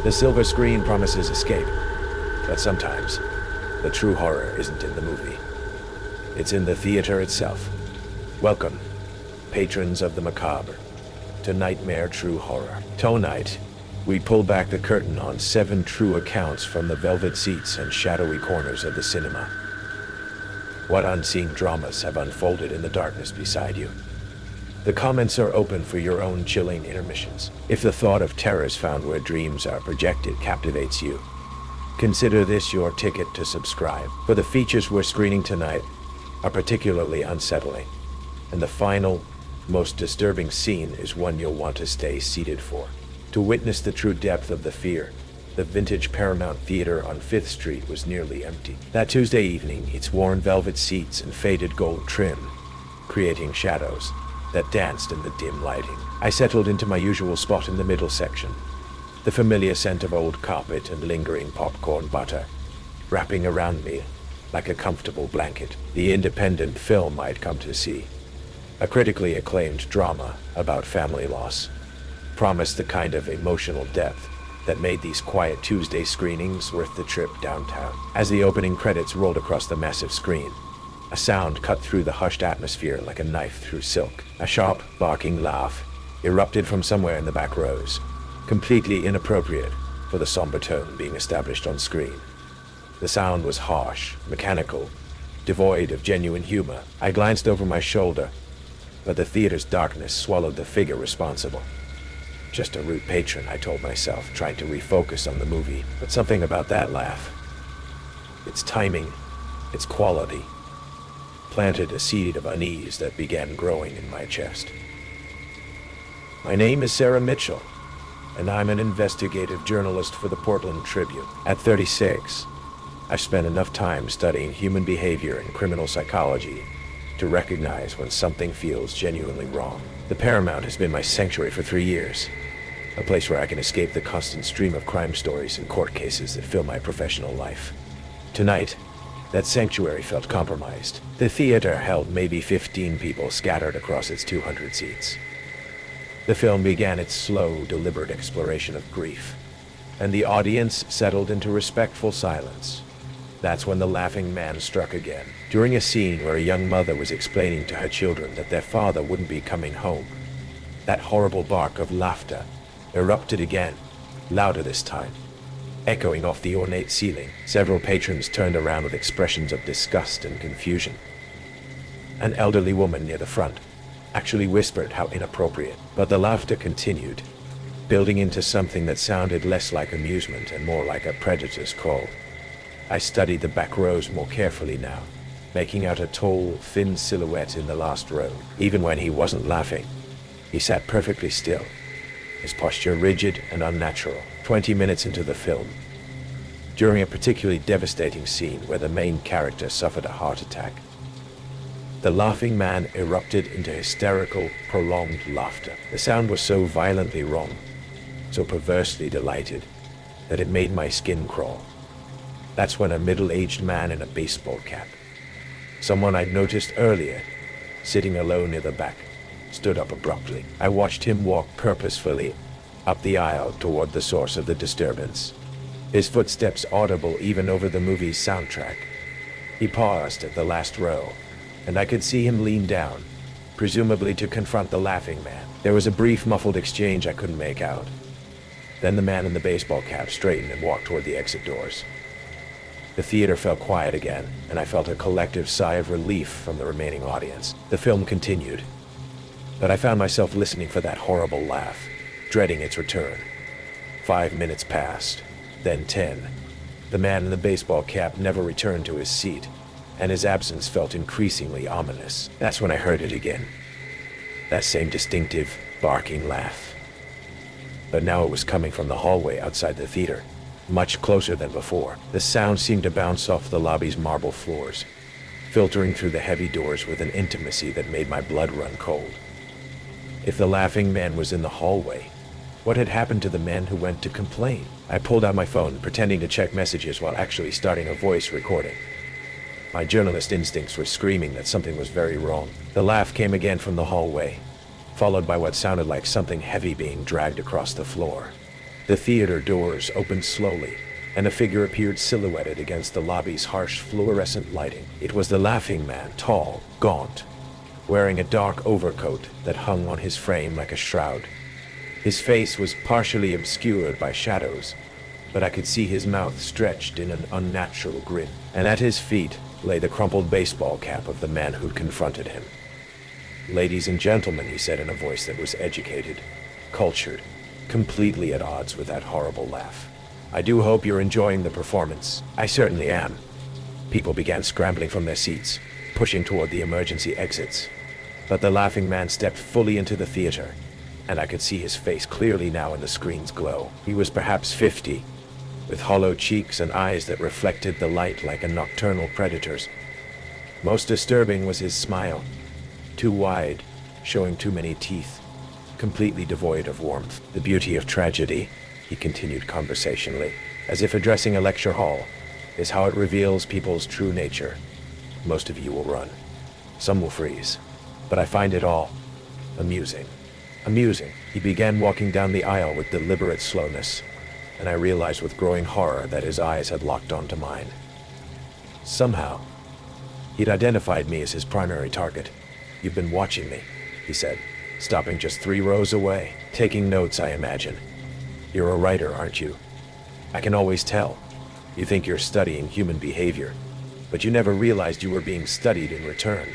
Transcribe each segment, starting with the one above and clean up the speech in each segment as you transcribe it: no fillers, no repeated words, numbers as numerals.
The silver screen promises escape, but sometimes the true horror isn't in the movie. It's in the theater itself. Welcome, patrons of the macabre, to Nightmare True Horror. Tonight, we pull back the curtain on 7 true accounts from the velvet seats and shadowy corners of the cinema. What unseen dramas have unfolded in the darkness beside you? The comments are open for your own chilling intermissions. If the thought of terrors found where dreams are projected captivates you, consider this your ticket to subscribe. For the features we're screening tonight are particularly unsettling, and the final, most disturbing scene is one you'll want to stay seated for. To witness the true depth of the fear, the vintage Paramount Theater on 5th Street was nearly empty. That Tuesday evening, its worn velvet seats and faded gold trim, creating shadows that danced in the dim lighting. I settled into my usual spot in the middle section, the familiar scent of old carpet and lingering popcorn butter wrapping around me like a comfortable blanket. The independent film I'd come to see, a critically acclaimed drama about family loss, promised the kind of emotional depth that made these quiet Tuesday screenings worth the trip downtown. As the opening credits rolled across the massive screen, a sound cut through the hushed atmosphere like a knife through silk. A sharp, barking laugh erupted from somewhere in the back rows, completely inappropriate for the somber tone being established on screen. The sound was harsh, mechanical, devoid of genuine humor. I glanced over my shoulder, but the theater's darkness swallowed the figure responsible. Just a rude patron, I told myself, trying to refocus on the movie. But something about that laugh, its timing, its quality, planted a seed of unease that began growing in my chest. My name is Sarah Mitchell, and I'm an investigative journalist for the Portland Tribune. At 36, I've spent enough time studying human behavior and criminal psychology to recognize when something feels genuinely wrong. The Paramount has been my sanctuary for 3 years, a place where I can escape the constant stream of crime stories and court cases that fill my professional life. Tonight, that sanctuary felt compromised. The theater held maybe 15 people scattered across its 200 seats. The film began its slow, deliberate exploration of grief, and the audience settled into respectful silence. That's when the laughing man struck again. During a scene where a young mother was explaining to her children that their father wouldn't be coming home, that horrible bark of laughter erupted again, louder this time, echoing off the ornate ceiling. Several patrons turned around with expressions of disgust and confusion. An elderly woman near the front actually whispered how inappropriate, but the laughter continued, building into something that sounded less like amusement and more like a predator's call. I studied the back rows more carefully now, making out a tall, thin silhouette in the last row. Even when he wasn't laughing, he sat perfectly still, his posture rigid and unnatural. 20 minutes into the film, during a particularly devastating scene where the main character suffered a heart attack, the laughing man erupted into hysterical, prolonged laughter. The sound was so violently wrong, so perversely delighted, that it made my skin crawl. That's when a middle-aged man in a baseball cap, someone I'd noticed earlier, sitting alone near the back, stood up abruptly. I watched him walk purposefully up the aisle toward the source of the disturbance, his footsteps audible even over the movie's soundtrack. He paused at the last row, and I could see him lean down, presumably to confront the laughing man. There was a brief, muffled exchange I couldn't make out. Then the man in the baseball cap straightened and walked toward the exit doors. The theater fell quiet again, and I felt a collective sigh of relief from the remaining audience. The film continued, but I found myself listening for that horrible laugh, dreading its return. 5 minutes passed, then 10. The man in the baseball cap never returned to his seat, and his absence felt increasingly ominous. That's when I heard it again. That same distinctive, barking laugh. But now it was coming from the hallway outside the theater, much closer than before. The sound seemed to bounce off the lobby's marble floors, filtering through the heavy doors with an intimacy that made my blood run cold. If the laughing man was in the hallway, what had happened to the man who went to complain? I pulled out my phone, pretending to check messages while actually starting a voice recording. My journalist instincts were screaming that something was very wrong. The laugh came again from the hallway, followed by what sounded like something heavy being dragged across the floor. The theater doors opened slowly, and a figure appeared silhouetted against the lobby's harsh fluorescent lighting. It was the Laughing Man, tall, gaunt, wearing a dark overcoat that hung on his frame like a shroud. His face was partially obscured by shadows, but I could see his mouth stretched in an unnatural grin, and at his feet lay the crumpled baseball cap of the man who'd confronted him. "Ladies and gentlemen," he said in a voice that was educated, cultured, completely at odds with that horrible laugh, "I do hope you're enjoying the performance." "I certainly am." People began scrambling from their seats, pushing toward the emergency exits. But the Laughing Man stepped fully into the theater, and I could see his face clearly now in the screen's glow. He was perhaps 50, with hollow cheeks and eyes that reflected the light like a nocturnal predator's. Most disturbing was his smile, too wide, showing too many teeth, completely devoid of warmth. "The beauty of tragedy," he continued conversationally, as if addressing a lecture hall, "is how it reveals people's true nature. Most of you will run. Some will freeze. But I find it all amusing. Amusing." He began walking down the aisle with deliberate slowness, and I realized with growing horror that his eyes had locked onto mine. Somehow, he'd identified me as his primary target. "You've been watching me," he said, stopping just 3 rows away. "Taking notes, I imagine. You're a writer, aren't you? I can always tell. You think you're studying human behavior, but you never realized you were being studied in return."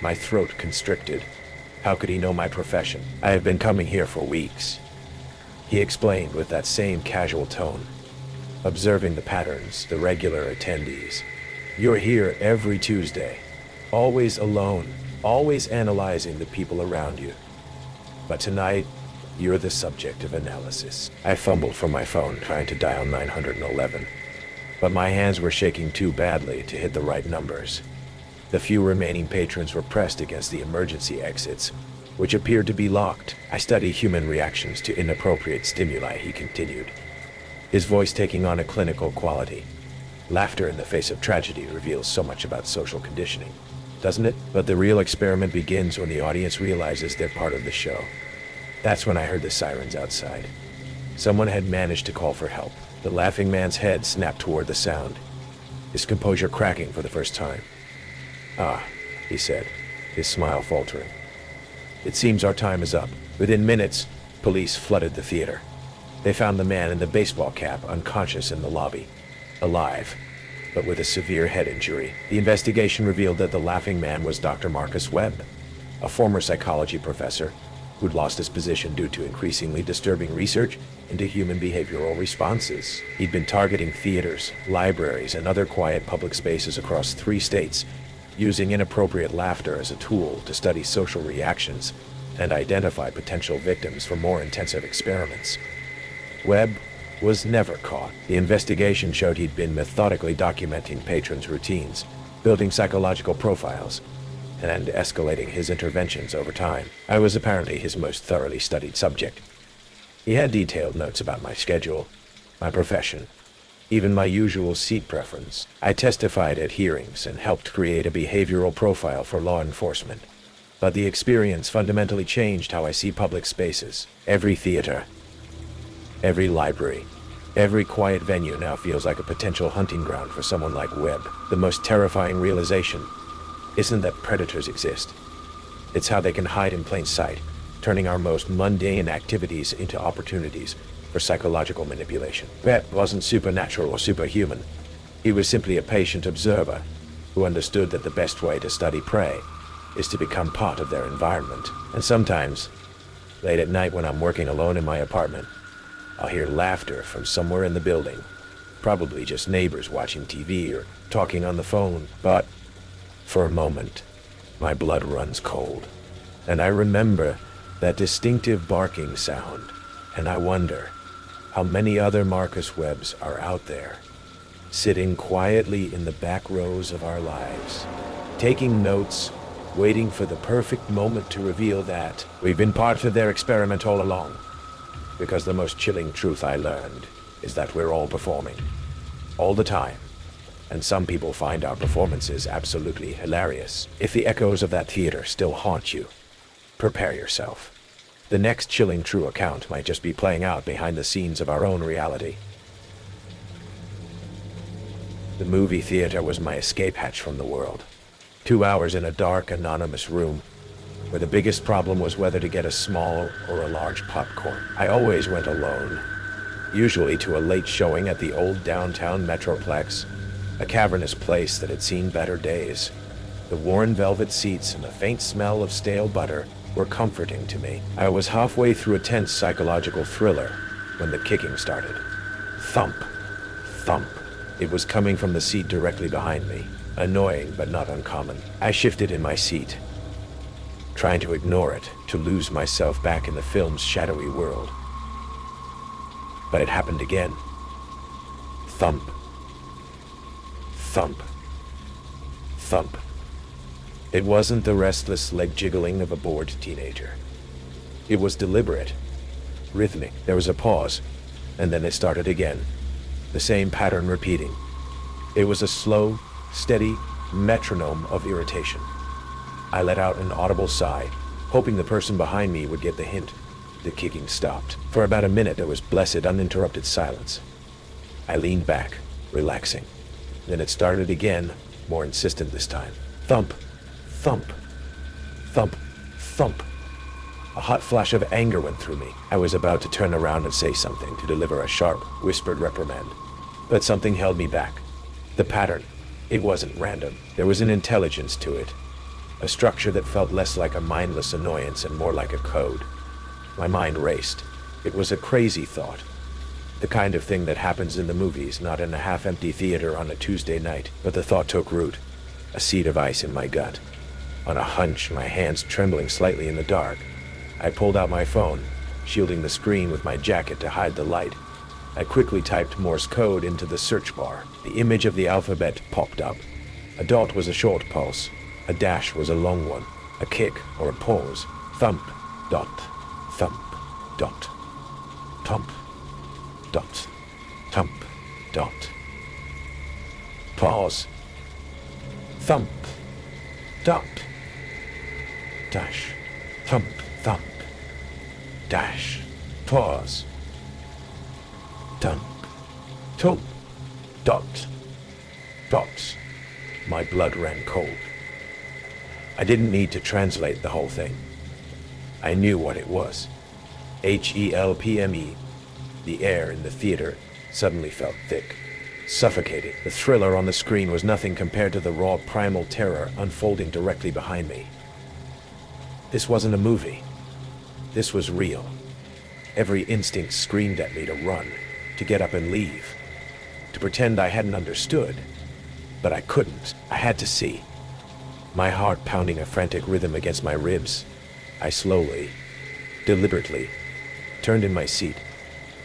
My throat constricted. How could he know my profession? "I have been coming here for weeks," he explained with that same casual tone, observing the patterns, the regular attendees. "You're here every Tuesday, always alone, always analyzing the people around you. But tonight, you're the subject of analysis." I fumbled for my phone, trying to dial 911, but my hands were shaking too badly to hit the right numbers. The few remaining patrons were pressed against the emergency exits, which appeared to be locked. "I study human reactions to inappropriate stimuli," he continued, his voice taking on a clinical quality. "Laughter in the face of tragedy reveals so much about social conditioning, doesn't it? But the real experiment begins when the audience realizes they're part of the show." That's when I heard the sirens outside. Someone had managed to call for help. The Laughing Man's head snapped toward the sound, his composure cracking for the first time. "Ah," he said, his smile faltering. "It seems our time is up." Within minutes, police flooded the theater. They found the man in the baseball cap unconscious in the lobby, alive, but with a severe head injury. The investigation revealed that the Laughing Man was Dr. Marcus Webb, a former psychology professor who'd lost his position due to increasingly disturbing research into human behavioral responses. He'd been targeting theaters, libraries, and other quiet public spaces across 3 states, using inappropriate laughter as a tool to study social reactions and identify potential victims for more intensive experiments. Webb was never caught. The investigation showed he'd been methodically documenting patrons' routines, building psychological profiles, and escalating his interventions over time. I was apparently his most thoroughly studied subject. He had detailed notes about my schedule, my profession, even my usual seat preference. I testified at hearings and helped create a behavioral profile for law enforcement. But the experience fundamentally changed how I see public spaces. Every theater, every library, every quiet venue now feels like a potential hunting ground for someone like Webb. The most terrifying realization isn't that predators exist. It's how they can hide in plain sight, turning our most mundane activities into opportunities for psychological manipulation. Webb wasn't supernatural or superhuman. He was simply a patient observer who understood that the best way to study prey is to become part of their environment. And sometimes, late at night when I'm working alone in my apartment, I'll hear laughter from somewhere in the building, probably just neighbors watching TV or talking on the phone. But for a moment, my blood runs cold, and I remember that distinctive barking sound, and I wonder how many other Marcus Webbs are out there, sitting quietly in the back rows of our lives, taking notes, waiting for the perfect moment to reveal that we've been part of their experiment all along. Because the most chilling truth I learned is that we're all performing, all the time. And some people find our performances absolutely hilarious. If the echoes of that theater still haunt you, prepare yourself. The next chilling true account might just be playing out behind the scenes of our own reality. The movie theater was my escape hatch from the world. 2 hours in a dark, anonymous room, where the biggest problem was whether to get a small or a large popcorn. I always went alone, usually to a late showing at the old downtown Metroplex, a cavernous place that had seen better days. The worn velvet seats and the faint smell of stale butter were comforting to me. I was halfway through a tense psychological thriller when the kicking started. Thump, thump. It was coming from the seat directly behind me, annoying but not uncommon. I shifted in my seat, trying to ignore it, to lose myself back in the film's shadowy world. But it happened again. Thump, thump, thump. It wasn't the restless leg jiggling of a bored teenager. It was deliberate, rhythmic. There was a pause, and then it started again, the same pattern repeating. It was a slow, steady metronome of irritation. I let out an audible sigh, hoping the person behind me would get the hint. The kicking stopped. For about a minute there was blessed, uninterrupted silence. I leaned back, relaxing. Then it started again, more insistent this time. Thump, thump, thump, thump. A hot flash of anger went through me. I was about to turn around and say something, to deliver a sharp, whispered reprimand. But something held me back. The pattern. It wasn't random. There was an intelligence to it. A structure that felt less like a mindless annoyance and more like a code. My mind raced. It was a crazy thought. The kind of thing that happens in the movies, not in a half-empty theater on a Tuesday night. But the thought took root. A seed of ice in my gut. On a hunch, my hands trembling slightly in the dark, I pulled out my phone, shielding the screen with my jacket to hide the light. I quickly typed Morse code into the search bar. The image of the alphabet popped up. A dot was a short pulse. A dash was a long one. A kick or a pause. Thump, dot, thump, dot, thump, dot, thump, dot. Pause. Thump, dot, dash, thump, thump, dash, pause, thump, thump, dot, dot. My blood ran cold. I didn't need to translate the whole thing. I knew what it was. HELPME. The air in the theater suddenly felt thick, suffocating. The thriller on the screen was nothing compared to the raw primal terror unfolding directly behind me. This wasn't a movie. This was real. Every instinct screamed at me to run, to get up and leave, to pretend I hadn't understood. But I couldn't. I had to see. My heart pounding a frantic rhythm against my ribs, I slowly, deliberately, turned in my seat,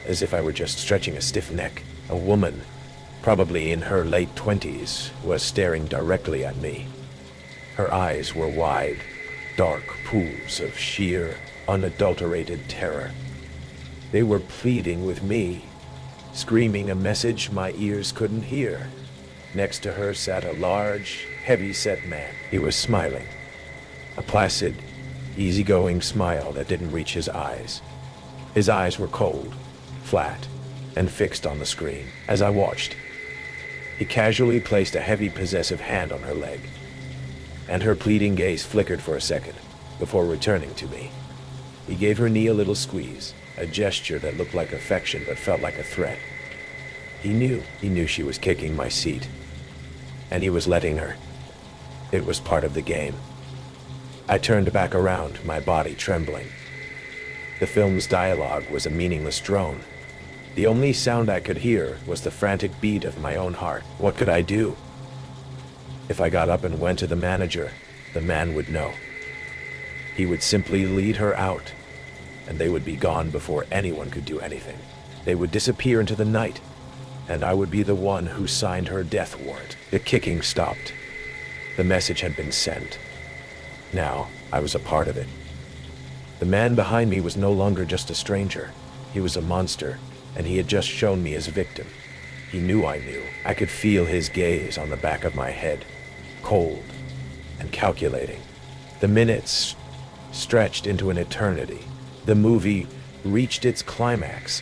as if I were just stretching a stiff neck. A woman, probably in her late 20s, was staring directly at me. Her eyes were wide, dark pools of sheer, unadulterated terror. They were pleading with me, screaming a message my ears couldn't hear. Next to her sat a large, heavy-set man. He was smiling, a placid, easygoing smile that didn't reach his eyes. His eyes were cold, flat, and fixed on the screen. As I watched, he casually placed a heavy, possessive hand on her leg, and her pleading gaze flickered for a second before returning to me. He gave her knee a little squeeze, a gesture that looked like affection but felt like a threat. He knew she was kicking my seat, and he was letting her. It was part of the game. I turned back around, my body trembling. The film's dialogue was a meaningless drone. The only sound I could hear was the frantic beat of my own heart. What could I do? If I got up and went to the manager, the man would know. He would simply lead her out, and they would be gone before anyone could do anything. They would disappear into the night, and I would be the one who signed her death warrant. The kicking stopped. The message had been sent. Now, I was a part of it. The man behind me was no longer just a stranger. He was a monster, and he had just shown me his victim. He knew I knew. I could feel his gaze on the back of my head, cold and calculating. The minutes stretched into an eternity. The movie reached its climax,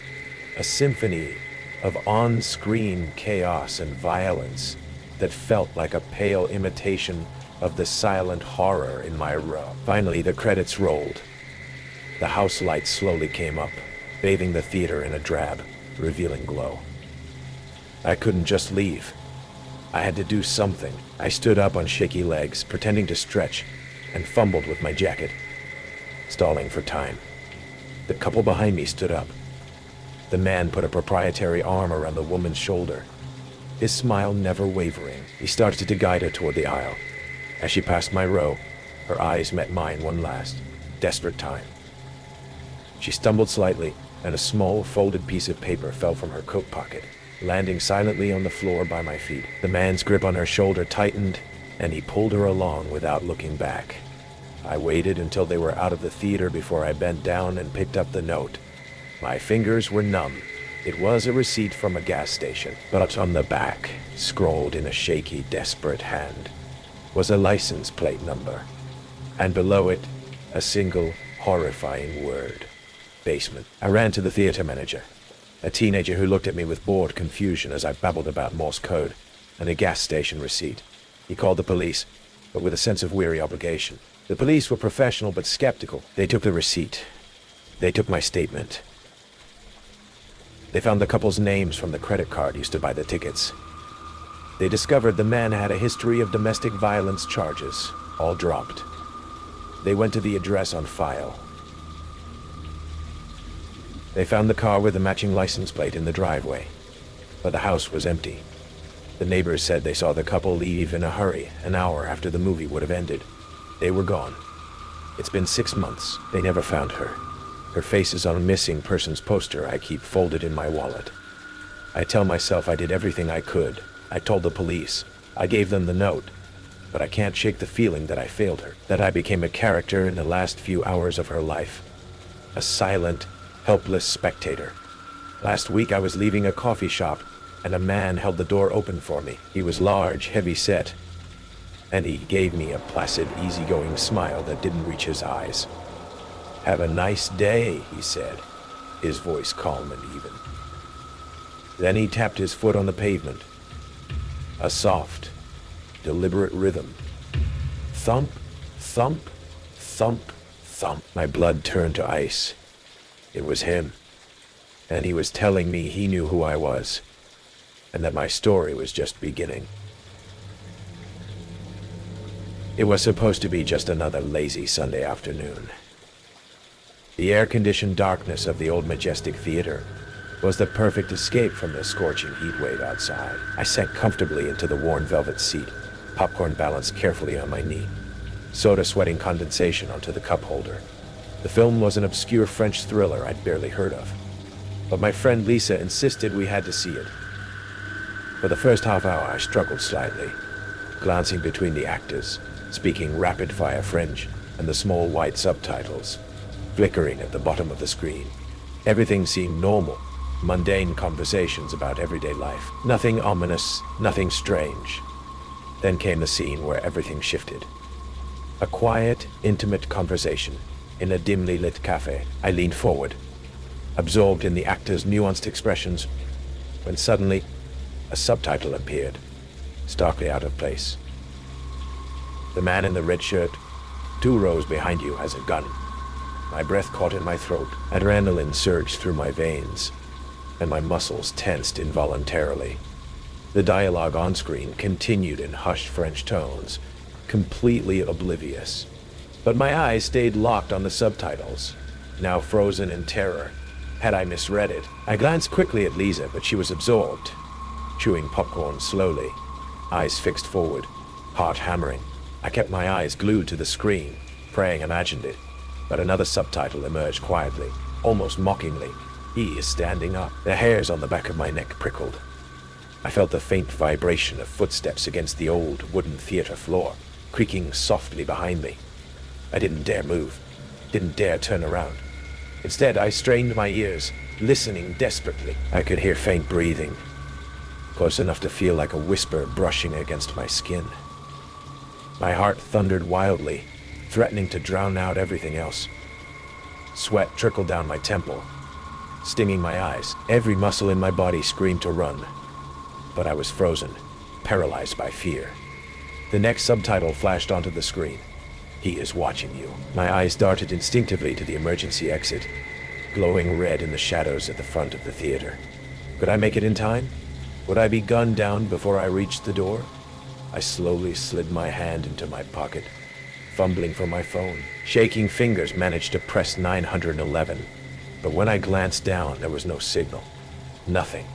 a symphony of on-screen chaos and violence that felt like a pale imitation of the silent horror in my row. Finally, the credits rolled. The house lights slowly came up, bathing the theater in a drab, revealing glow. I couldn't just leave. I had to do something. I stood up on shaky legs, pretending to stretch, and fumbled with my jacket, stalling for time. The couple behind me stood up. The man put a proprietary arm around the woman's shoulder, his smile never wavering. He started to guide her toward the aisle. As she passed my row, her eyes met mine one last, desperate time. She stumbled slightly, and a small folded piece of paper fell from her coat pocket, landing silently on the floor by my feet. The man's grip on her shoulder tightened, and he pulled her along without looking back. I waited until they were out of the theater before I bent down and picked up the note. My fingers were numb. It was a receipt from a gas station, but on the back, scrawled in a shaky, desperate hand, was a license plate number, and below it, a single, horrifying word: basement. I ran to the theater manager, a teenager who looked at me with bored confusion as I babbled about Morse code and a gas station receipt. He called the police, but with a sense of weary obligation. The police were professional but skeptical. They took the receipt. They took my statement. They found the couple's names from the credit card used to buy the tickets. They discovered the man had a history of domestic violence charges, all dropped. They went to the address on file. They found the car with the matching license plate in the driveway, but the house was empty. The neighbors said they saw the couple leave in a hurry an hour after the movie would have ended. They were gone. It's been 6 months. They never found her. Her face is on a missing persons poster I keep folded in my wallet. I tell myself I did everything I could. I told the police. I gave them the note. But I can't shake the feeling that I failed her, that I became a character in the last few hours of her life. A silent, helpless spectator. Last week I was leaving a coffee shop, and a man held the door open for me. He was large, heavy-set, and he gave me a placid, easygoing smile that didn't reach his eyes. "Have a nice day," he said, his voice calm and even. Then he tapped his foot on the pavement. A soft, deliberate rhythm. Thump, thump, thump, thump. My blood turned to ice. It was him, and he was telling me he knew who I was, and that my story was just beginning. It was supposed to be just another lazy Sunday afternoon. The air-conditioned darkness of the old majestic theater was the perfect escape from the scorching heat wave outside. I sank comfortably into the worn velvet seat, popcorn balanced carefully on my knee, soda sweating condensation onto the cup holder. The film was an obscure French thriller I'd barely heard of, but my friend Lisa insisted we had to see it. For the first half hour I struggled slightly, glancing between the actors, speaking rapid-fire French, and the small white subtitles flickering at the bottom of the screen. Everything seemed normal, mundane conversations about everyday life. Nothing ominous, nothing strange. Then came the scene where everything shifted. A quiet, intimate conversation in a dimly lit cafe. I leaned forward, absorbed in the actors' nuanced expressions, when suddenly a subtitle appeared, starkly out of place. "The man in the red shirt, 2 rows behind you, has a gun." My breath caught in my throat. Adrenaline surged through my veins, and my muscles tensed involuntarily. The dialogue on screen continued in hushed French tones, completely oblivious. But my eyes stayed locked on the subtitles, now frozen in terror. Had I misread it? I glanced quickly at Lisa, but she was absorbed, chewing popcorn slowly, eyes fixed forward, heart hammering. I kept my eyes glued to the screen, praying I imagined it. But another subtitle emerged quietly, almost mockingly. "He is standing up." The hairs on the back of my neck prickled. I felt the faint vibration of footsteps against the old wooden theater floor, creaking softly behind me. I didn't dare move, didn't dare turn around. Instead, I strained my ears, listening desperately. I could hear faint breathing, close enough to feel like a whisper brushing against my skin. My heart thundered wildly, threatening to drown out everything else. Sweat trickled down my temple, stinging my eyes. Every muscle in my body screamed to run, but I was frozen, paralyzed by fear. The next subtitle flashed onto the screen. "He is watching you." My eyes darted instinctively to the emergency exit, glowing red in the shadows at the front of the theater. Could I make it in time? Would I be gunned down before I reached the door? I slowly slid my hand into my pocket, fumbling for my phone. Shaking fingers managed to press 911, but when I glanced down, there was no signal. Nothing.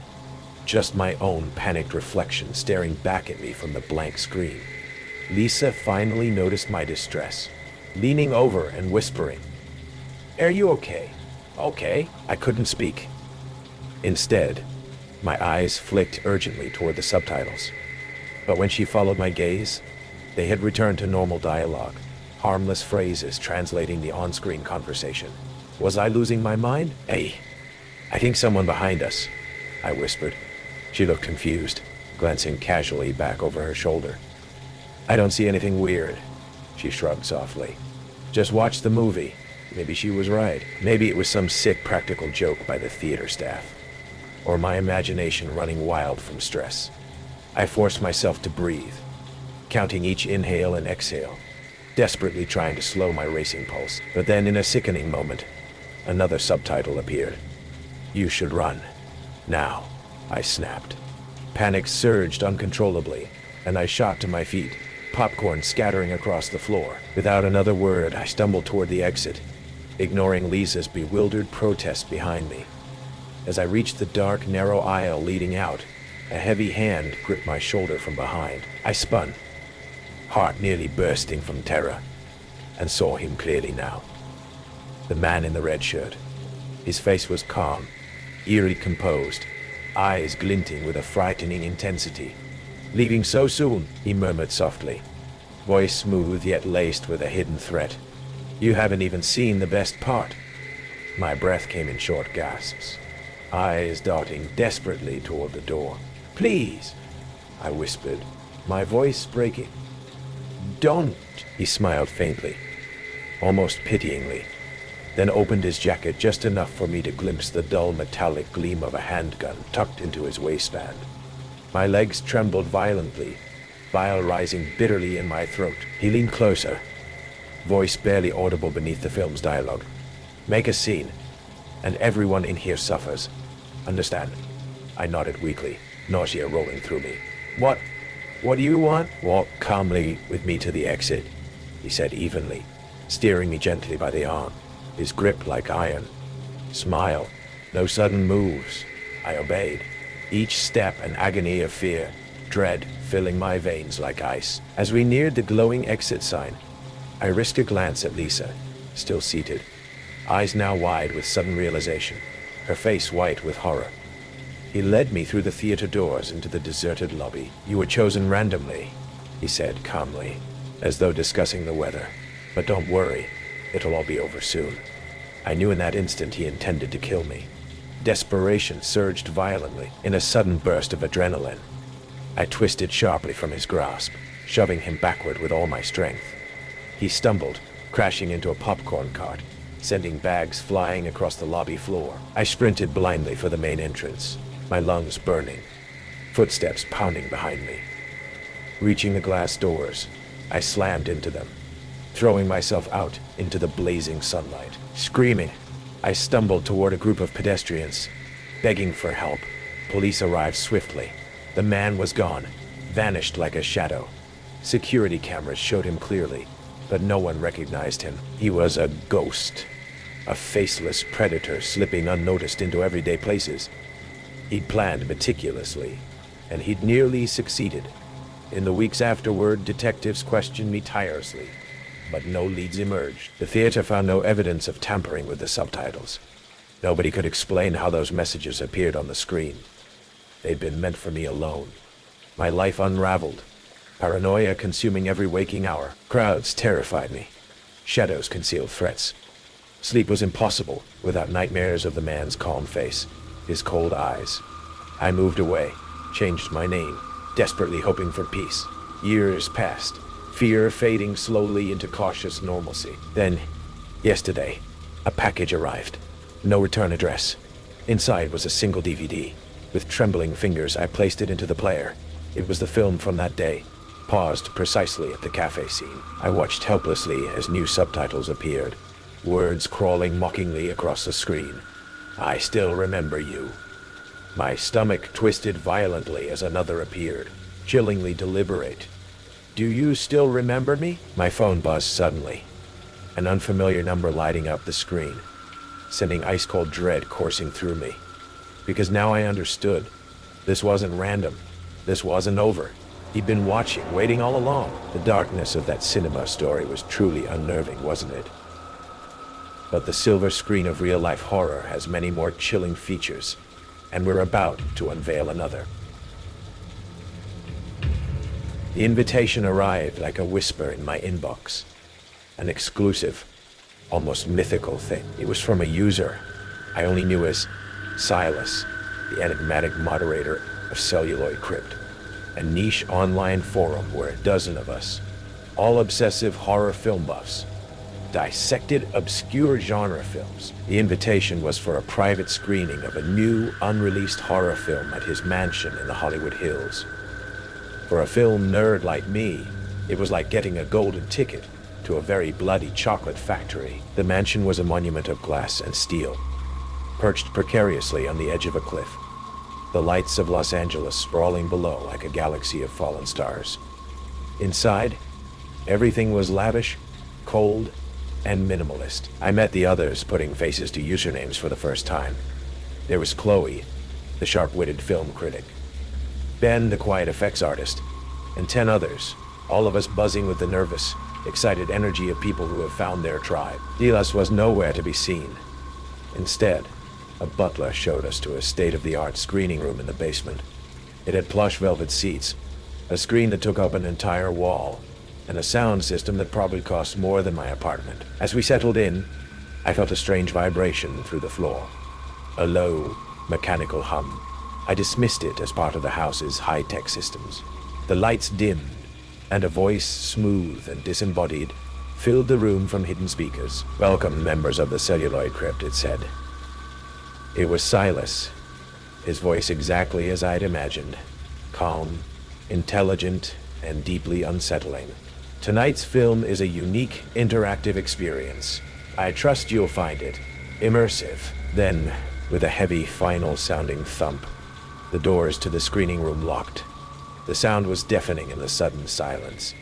Just my own panicked reflection staring back at me from the blank screen. Lisa finally noticed my distress, leaning over and whispering, "Are you okay?" "Okay." I couldn't speak. Instead, my eyes flicked urgently toward the subtitles. But when she followed my gaze, they had returned to normal dialogue, harmless phrases translating the on-screen conversation. Was I losing my mind? "Hey, I think someone behind us," I whispered. She looked confused, glancing casually back over her shoulder. "I don't see anything weird," she shrugged softly. "Just watch the movie." Maybe she was right. Maybe it was some sick practical joke by the theater staff, or my imagination running wild from stress. I forced myself to breathe, counting each inhale and exhale, desperately trying to slow my racing pulse. But then, in a sickening moment, another subtitle appeared. "You should run. Now," I snapped. Panic surged uncontrollably, and I shot to my feet, popcorn scattering across the floor. Without another word, I stumbled toward the exit, ignoring Lisa's bewildered protest behind me. As I reached the dark, narrow aisle leading out, a heavy hand gripped my shoulder from behind. I spun, heart nearly bursting from terror, and saw him clearly now. The man in the red shirt. His face was calm, eerily composed, eyes glinting with a frightening intensity. "Leaving so soon?" he murmured softly, voice smooth yet laced with a hidden threat. "You haven't even seen the best part." My breath came in short gasps, eyes darting desperately toward the door. "Please," I whispered, my voice breaking. "Don't." He smiled faintly, almost pityingly, then opened his jacket just enough for me to glimpse the dull metallic gleam of a handgun tucked into his waistband. My legs trembled violently, bile rising bitterly in my throat. He leaned closer, voice barely audible beneath the film's dialogue. "Make a scene, and everyone in here suffers. Understand?" I nodded weakly, nausea rolling through me. What do you want?" "Walk calmly with me to the exit," he said evenly, steering me gently by the arm, his grip like iron. "Smile. No sudden moves." I obeyed, each step an agony of fear, dread filling my veins like ice. As we neared the glowing exit sign, I risked a glance at Lisa, still seated, eyes now wide with sudden realization, her face white with horror. He led me through the theater doors into the deserted lobby. "You were chosen randomly," he said calmly, as though discussing the weather. "But don't worry, it'll all be over soon." I knew in that instant he intended to kill me. Desperation surged violently in a sudden burst of adrenaline. I twisted sharply from his grasp, shoving him backward with all my strength. He stumbled, crashing into a popcorn cart, sending bags flying across the lobby floor. I sprinted blindly for the main entrance, my lungs burning, footsteps pounding behind me. Reaching the glass doors, I slammed into them, throwing myself out into the blazing sunlight. Screaming, I stumbled toward a group of pedestrians, begging for help. Police arrived swiftly. The man was gone, vanished like a shadow. Security cameras showed him clearly, but no one recognized him. He was a ghost, a faceless predator slipping unnoticed into everyday places. He'd planned meticulously, and he'd nearly succeeded. In the weeks afterward, detectives questioned me tirelessly, but no leads emerged. The theater found no evidence of tampering with the subtitles. Nobody could explain how those messages appeared on the screen. They'd been meant for me alone. My life unraveled, paranoia consuming every waking hour. Crowds terrified me. Shadows concealed threats. Sleep was impossible without nightmares of the man's calm face, his cold eyes. I moved away, changed my name, desperately hoping for peace. Years passed, fear fading slowly into cautious normalcy. Then, yesterday, A package arrived. No return address. Inside was a single DVD. With trembling fingers, I placed it into the player. It was the film from that day, paused precisely at the cafe scene. I watched helplessly as new subtitles appeared, words crawling mockingly across the screen. I still remember you. My stomach twisted violently as another appeared, chillingly deliberate. Do you still remember me? My phone buzzed suddenly, an unfamiliar number lighting up the screen, sending ice-cold dread coursing through me. Because now I understood. This wasn't random. This wasn't over. He'd been watching, waiting all along. The darkness of that cinema story was truly unnerving, wasn't it? But the silver screen of real-life horror has many more chilling features, and we're about to unveil another. The invitation arrived like a whisper in my inbox. An exclusive, almost mythical thing. It was from a user I only knew as Silas, the enigmatic moderator of Celluloid Crypt, a niche online forum where a dozen of us, all obsessive horror film buffs, dissected obscure genre films. The invitation was for a private screening of a new, unreleased horror film at his mansion in the Hollywood Hills. For a film nerd like me, it was like getting a golden ticket to a very bloody chocolate factory. The mansion was a monument of glass and steel, perched precariously on the edge of a cliff, the lights of Los Angeles sprawling below like a galaxy of fallen stars. Inside, everything was lavish, cold, and minimalist. I met the others putting faces to usernames for the first time. There was Chloe, the sharp-witted film critic, Ben, the quiet effects artist, and 10 others, all of us buzzing with the nervous, excited energy of people who have found their tribe. Dilas was nowhere to be seen. Instead, a butler showed us to a state-of-the-art screening room in the basement. It had plush velvet seats, a screen that took up an entire wall, and a sound system that probably cost more than my apartment. As we settled in, I felt a strange vibration through the floor. A low, mechanical hum. I dismissed it as part of the house's high-tech systems. The lights dimmed, and a voice, smooth and disembodied, filled the room from hidden speakers. "Welcome, members of the Celluloid Crypt," it said. It was Silas, his voice exactly as I'd imagined. Calm, intelligent, and deeply unsettling. "Tonight's film is a unique, interactive experience. I trust you'll find it immersive." Then, with a heavy, final-sounding thump, the doors to the screening room locked. The sound was deafening in the sudden silence.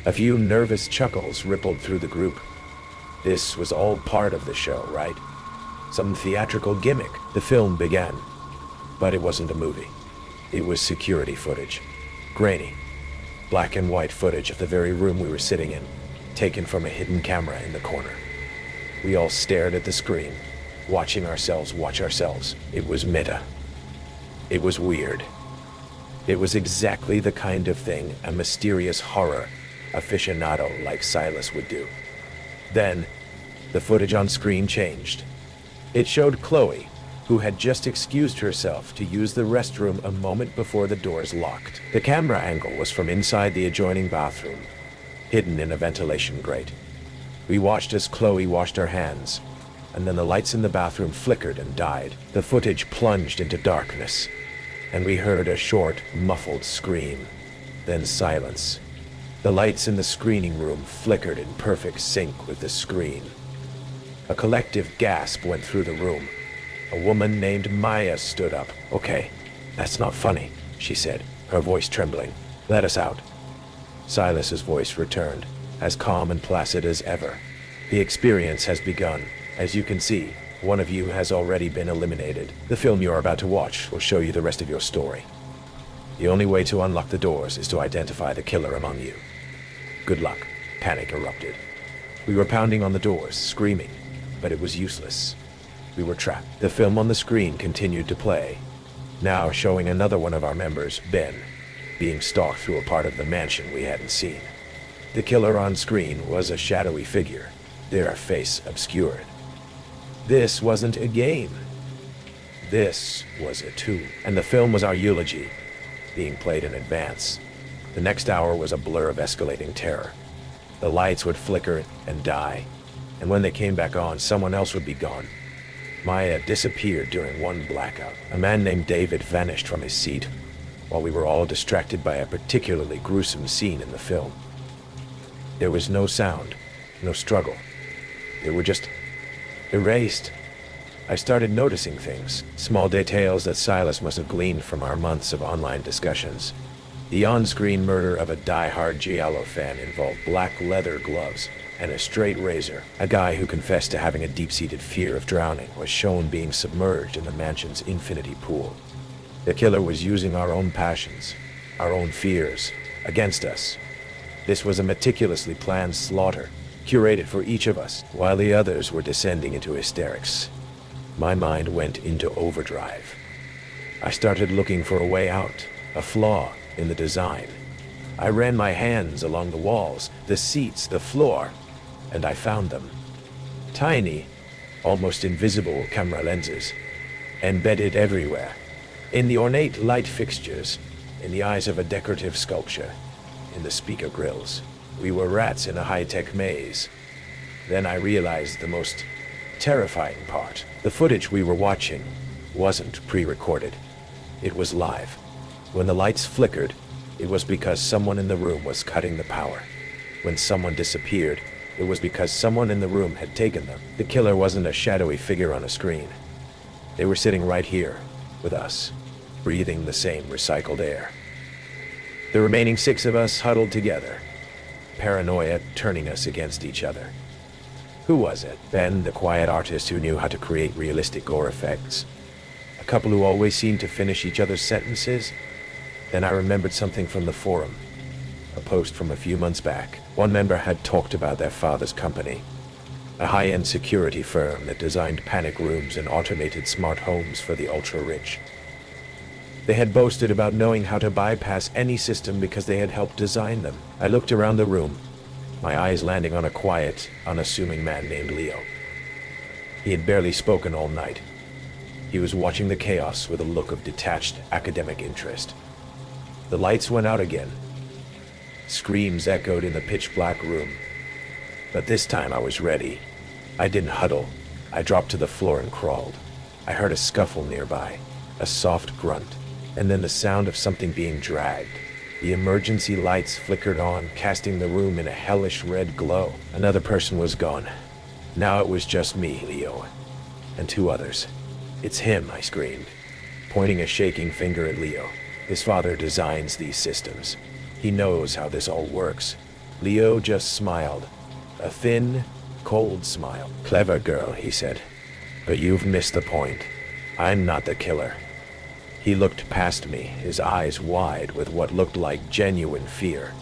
A few nervous chuckles rippled through the group. This was all part of the show, right? Some theatrical gimmick. The film began, but it wasn't a movie. It was security footage. Grainy, black and white footage of the very room we were sitting in, taken from a hidden camera in the corner. We all stared at the screen, watching ourselves watch ourselves. It was meta. It was weird. It was exactly the kind of thing a mysterious horror aficionado like Silas would do. Then, the footage on screen changed. It showed Chloe, who had just excused herself to use the restroom a moment before the doors locked. The camera angle was from inside the adjoining bathroom, hidden in a ventilation grate. We watched as Chloe washed her hands, and then the lights in the bathroom flickered and died. The footage plunged into darkness, and we heard a short, muffled scream, then silence. The lights in the screening room flickered in perfect sync with the screen. A collective gasp went through the room. A woman named Maya stood up. "Okay, that's not funny," she said, her voice trembling. "Let us out." Silas's voice returned, as calm and placid as ever. "The experience has begun. As you can see, one of you has already been eliminated. The film you're about to watch will show you the rest of your story. The only way to unlock the doors is to identify the killer among you. Good luck." Panic erupted. We were pounding on the doors, screaming, but it was useless. We were trapped. The film on the screen continued to play, now showing another one of our members, Ben, being stalked through a part of the mansion we hadn't seen. The killer on screen was a shadowy figure, their face obscured. This wasn't a game. This was a tomb. And the film was our eulogy, being played in advance. The next hour was a blur of escalating terror. The lights would flicker and die, and when they came back on, someone else would be gone. Maya disappeared during one blackout. A man named David vanished from his seat, while we were all distracted by a particularly gruesome scene in the film. There was no sound, no struggle. They were just erased. I started noticing things, small details that Silas must have gleaned from our months of online discussions. The on-screen murder of a die-hard Giallo fan involved black leather gloves and a straight razor. A guy who confessed to having a deep-seated fear of drowning was shown being submerged in the mansion's infinity pool. The killer was using our own passions, our own fears, against us. This was a meticulously planned slaughter, curated for each of us, while the others were descending into hysterics. My mind went into overdrive. I started looking for a way out, a flaw in the design. I ran my hands along the walls, the seats, the floor, and I found them. Tiny, almost invisible camera lenses, embedded everywhere, in the ornate light fixtures, in the eyes of a decorative sculpture, in the speaker grills. We were rats in a high-tech maze. Then I realized the most terrifying part. The footage we were watching wasn't pre-recorded. It was live. When the lights flickered, it was because someone in the room was cutting the power. When someone disappeared, it was because someone in the room had taken them. The killer wasn't a shadowy figure on a screen. They were sitting right here, with us, breathing the same recycled air. The remaining 6 of us huddled together, paranoia turning us against each other. Who was it? Ben, the quiet artist who knew how to create realistic gore effects? A couple who always seemed to finish each other's sentences? Then I remembered something from the forum. A post from a few months back. One member had talked about their father's company, a high-end security firm that designed panic rooms and automated smart homes for the ultra-rich. They had boasted about knowing how to bypass any system because they had helped design them. I looked around the room, my eyes landing on a quiet, unassuming man named Leo. He had barely spoken all night. He was watching the chaos with a look of detached academic interest. The lights went out again. Screams echoed in the pitch-black room. But this time I was ready. I didn't huddle. I dropped to the floor and crawled. I heard a scuffle nearby, a soft grunt, and then the sound of something being dragged. The emergency lights flickered on, casting the room in a hellish red glow. Another person was gone. Now it was just me, Leo, and 2 others. "It's him," I screamed, pointing a shaking finger at Leo. "His father designs these systems. He knows how this all works." Leo just smiled, a thin, cold smile. "Clever girl," he said, "but you've missed the point. I'm not the killer." He looked past me, his eyes wide with what looked like genuine fear.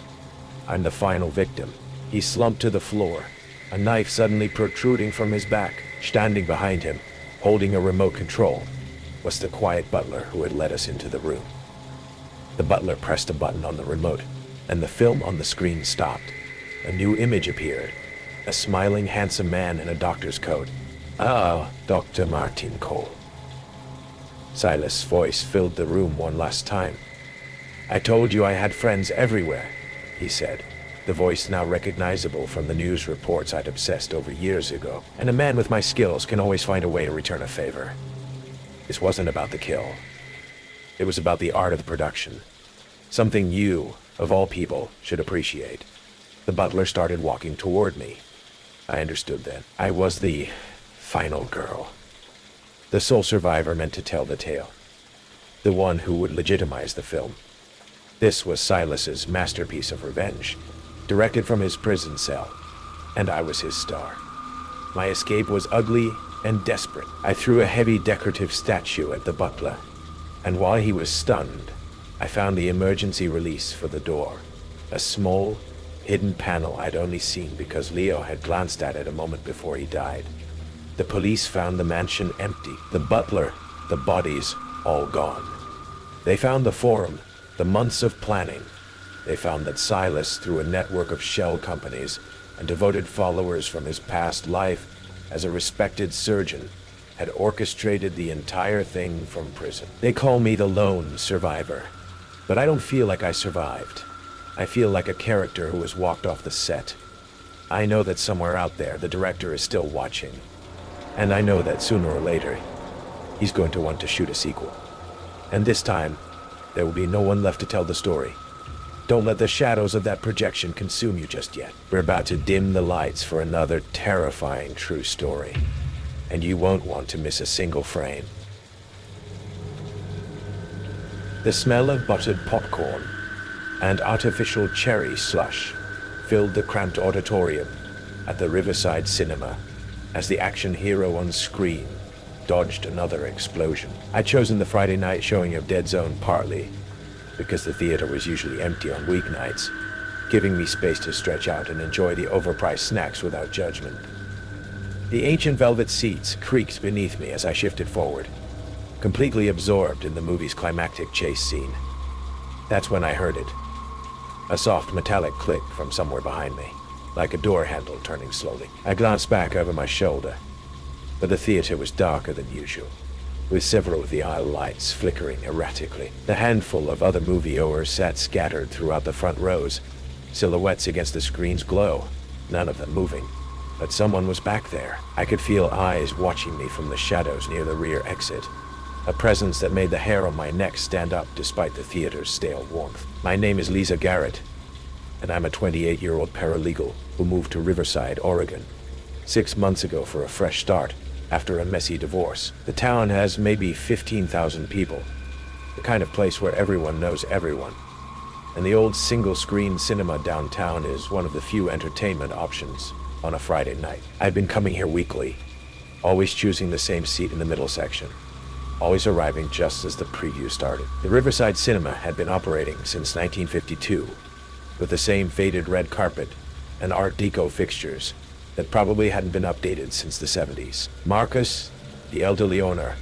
"I'm the final victim." He slumped to the floor, a knife suddenly protruding from his back. Standing behind him, holding a remote control, was the quiet butler who had led us into the room. The butler pressed a button on the remote, and the film on the screen stopped. A new image appeared, a smiling, handsome man in a doctor's coat. "Ah, Dr. Martin Cole." Silas' voice filled the room one last time. "I told you I had friends everywhere," he said, the voice now recognizable from the news reports I'd obsessed over years ago. "And a man with my skills can always find a way to return a favor." This wasn't about the kill. It was about the art of the production. Something you, of all people, should appreciate. The butler started walking toward me. I understood then. I was the final girl. The sole survivor meant to tell the tale. The one who would legitimize the film. This was Silas's masterpiece of revenge, directed from his prison cell, and I was his star. My escape was ugly and desperate. I threw a heavy decorative statue at the butler, and while he was stunned, I found the emergency release for the door, a small, hidden panel I'd only seen because Leo had glanced at it a moment before he died. The police found the mansion empty, the butler, the bodies, all gone. They found the forum, the months of planning. They found that Silas, through a network of shell companies and devoted followers from his past life as a respected surgeon, had orchestrated the entire thing from prison. They call me the lone survivor, but I don't feel like I survived. I feel like a character who has walked off the set. I know that somewhere out there the director is still watching. And I know that sooner or later, he's going to want to shoot a sequel. And this time, there will be no one left to tell the story. Don't let the shadows of that projection consume you just yet. We're about to dim the lights for another terrifying true story. And you won't want to miss a single frame. The smell of buttered popcorn and artificial cherry slush filled the cramped auditorium at the Riverside Cinema as the action hero on screen dodged another explosion. I'd chosen the Friday night showing of Dead Zone partly because the theater was usually empty on weeknights, giving me space to stretch out and enjoy the overpriced snacks without judgment. The ancient velvet seats creaked beneath me as I shifted forward, completely absorbed in the movie's climactic chase scene. That's when I heard it. A soft metallic click from somewhere behind me, like a door handle turning slowly. I glanced back over my shoulder, but the theater was darker than usual, with several of the aisle lights flickering erratically. The handful of other moviegoers sat scattered throughout the front rows, silhouettes against the screen's glow, none of them moving. But someone was back there. I could feel eyes watching me from the shadows near the rear exit, a presence that made the hair on my neck stand up despite the theater's stale warmth. My name is Lisa Garrett, and I'm a 28-year-old paralegal who moved to Riverside, Oregon, 6 months ago for a fresh start after a messy divorce. The town has maybe 15,000 people, the kind of place where everyone knows everyone. And the old single-screen cinema downtown is one of the few entertainment options on a Friday night. I'd been coming here weekly, always choosing the same seat in the middle section, always arriving just as the preview started. The Riverside Cinema had been operating since 1952, with the same faded red carpet and Art Deco fixtures that probably hadn't been updated since the 70s. Marcus, the elderly owner,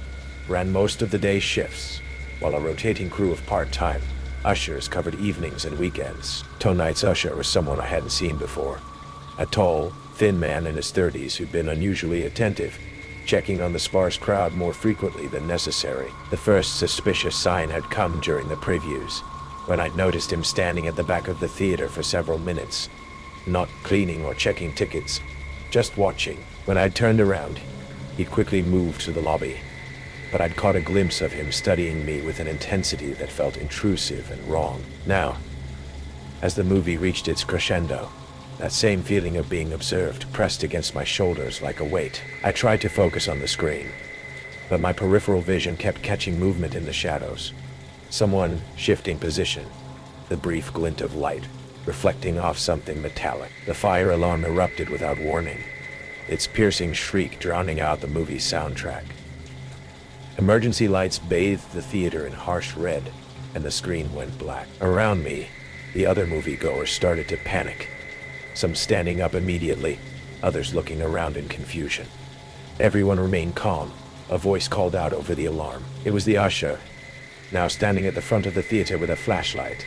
ran most of the day's shifts, while a rotating crew of part-time ushers covered evenings and weekends. Tonight's usher was someone I hadn't seen before, a tall, thin man in his 30s who'd been unusually attentive, checking on the sparse crowd more frequently than necessary. The first suspicious sign had come during the previews, when I'd noticed him standing at the back of the theater for several minutes, not cleaning or checking tickets, just watching. When I'd turned around, he'd quickly moved to the lobby, but I'd caught a glimpse of him studying me with an intensity that felt intrusive and wrong. Now, as the movie reached its crescendo, that same feeling of being observed pressed against my shoulders like a weight. I tried to focus on the screen, but my peripheral vision kept catching movement in the shadows. Someone shifting position, the brief glint of light reflecting off something metallic. The fire alarm erupted without warning, its piercing shriek drowning out the movie's soundtrack. Emergency lights bathed the theater in harsh red, and the screen went black. Around me, the other moviegoers started to panic, some standing up immediately, others looking around in confusion. Everyone remained calm. A voice called out over the alarm. It was the usher, now standing at the front of the theater with a flashlight.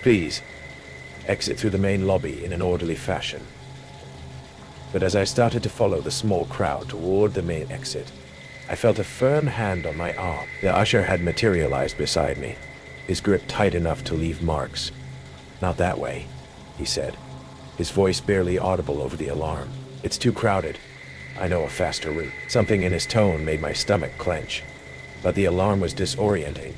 "Please, exit through the main lobby in an orderly fashion." But as I started to follow the small crowd toward the main exit, I felt a firm hand on my arm. The usher had materialized beside me, his grip tight enough to leave marks. "Not that way," he said, his voice barely audible over the alarm. "It's too crowded. I know a faster route." Something in his tone made my stomach clench, but the alarm was disorienting,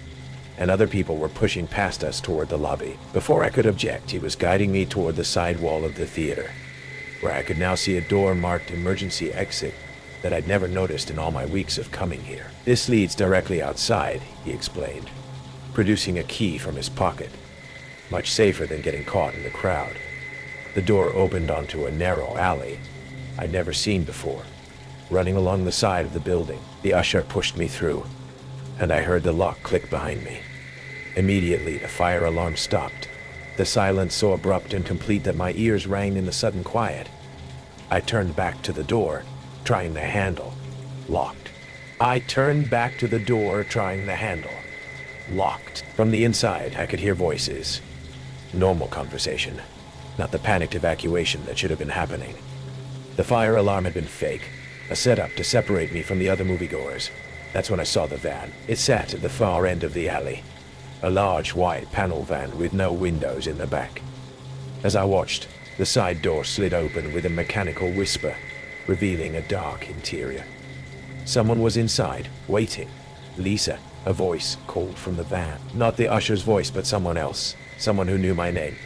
and other people were pushing past us toward the lobby. Before I could object, he was guiding me toward the side wall of the theater, where I could now see a door marked emergency exit that I'd never noticed in all my weeks of coming here. "This leads directly outside," he explained, producing a key from his pocket. Much safer than getting caught in the crowd. The door opened onto a narrow alley I'd never seen before, running along the side of the building. The usher pushed me through, and I heard the lock click behind me. Immediately, the fire alarm stopped, the silence so abrupt and complete that my ears rang in the sudden quiet. I turned back to the door, trying the handle. Locked. I turned back to the door, trying the handle. Locked. From the inside, I could hear voices. Normal conversation, not the panicked evacuation that should have been happening. The fire alarm had been fake, a setup to separate me from the other moviegoers. That's when I saw the van. It sat at the far end of the alley, a large white panel van with no windows in the back. As I watched, The side door slid open with a mechanical whisper, revealing a dark interior. Someone was inside, waiting. "Lisa," a voice called from the van. Not the usher's voice, but someone else. Someone who knew my name.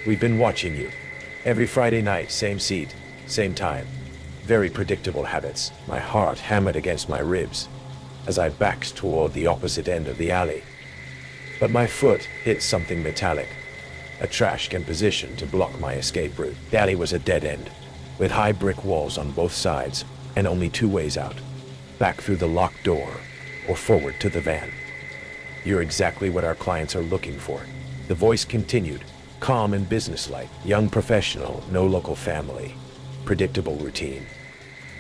"We've been watching you. Every Friday night, same seat, same time. Very predictable habits." My heart hammered against my ribs as I backed toward the opposite end of the alley. But my foot hit something metallic, a trash can positioned to block my escape route. The alley was a dead end, with high brick walls on both sides, and only two ways out: back through the locked door, or forward to the van. "You're exactly what our clients are looking for," the voice continued, calm and businesslike. "Young professional, no local family, predictable routine.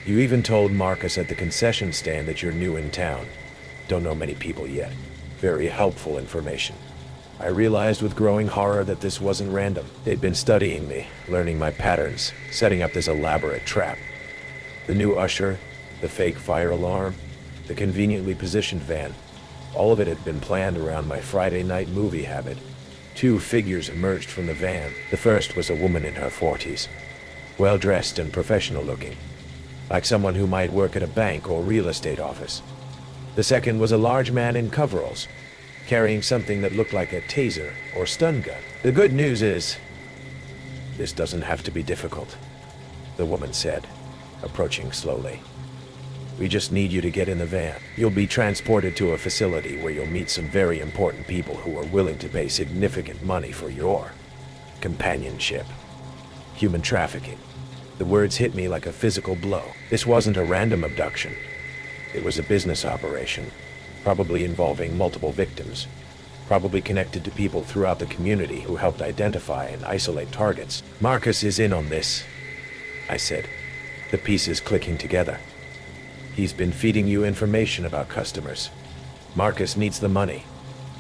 You even told Marcus at the concession stand that you're new in town. Don't know many people yet. Very helpful information." I realized with growing horror that this wasn't random. They'd been studying me, learning my patterns, setting up this elaborate trap. The new usher, the fake fire alarm, the conveniently positioned van, all of it had been planned around my Friday night movie habit. Two figures emerged from the van. The first was a woman in her 40s, well-dressed and professional-looking, like someone who might work at a bank or real estate office. The second was a large man in coveralls, carrying something that looked like a taser or stun gun. "The good news is, this doesn't have to be difficult," the woman said, approaching slowly. "We just need you to get in the van. You'll be transported to a facility where you'll meet some very important people who are willing to pay significant money for your companionship." Human trafficking. The words hit me like a physical blow. This wasn't a random abduction. It was a business operation, probably involving multiple victims, probably connected to people throughout the community who helped identify and isolate targets. "Marcus is in on this," I said, the pieces clicking together. "He's been feeding you information about customers. Marcus needs the money.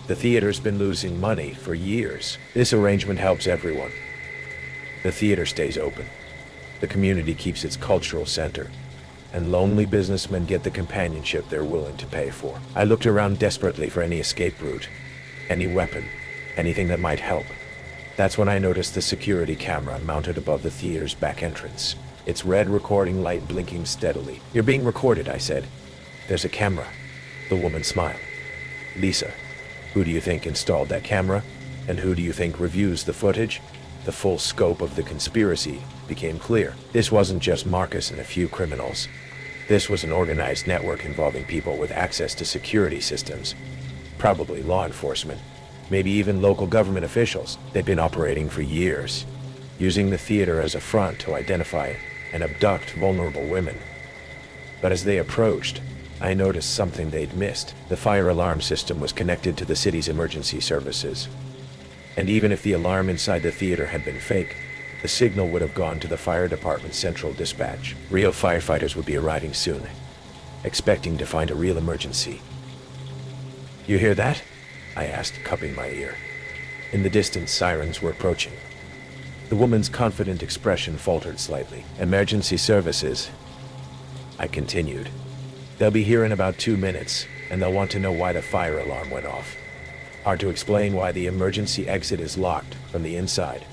The theater's been losing money for years. This arrangement helps everyone. The theater stays open. The community keeps its cultural center, and lonely businessmen get the companionship they're willing to pay for." I looked around desperately for any escape route, any weapon, anything that might help. That's when I noticed the security camera mounted above the theater's back entrance, its red recording light blinking steadily. "You're being recorded," I said. "There's a camera." The woman smiled. "Lisa, who do you think installed that camera? And who do you think reviews the footage?" The full scope of the conspiracy became clear. This wasn't just Marcus and a few criminals. This was an organized network involving people with access to security systems, probably law enforcement, maybe even local government officials. They'd been operating for years, using the theater as a front to identify and abduct vulnerable women. But as they approached, I noticed something they'd missed. The fire alarm system was connected to the city's emergency services. And even if the alarm inside the theater had been fake, the signal would have gone to the fire department's central dispatch. Real firefighters would be arriving soon, expecting to find a real emergency. "You hear that?" I asked, cupping my ear. In the distance, sirens were approaching. The woman's confident expression faltered slightly. "Emergency services," I continued. "They'll be here in about 2 minutes, and they'll want to know why the fire alarm went off. Hard to explain why the emergency exit is locked from the inside,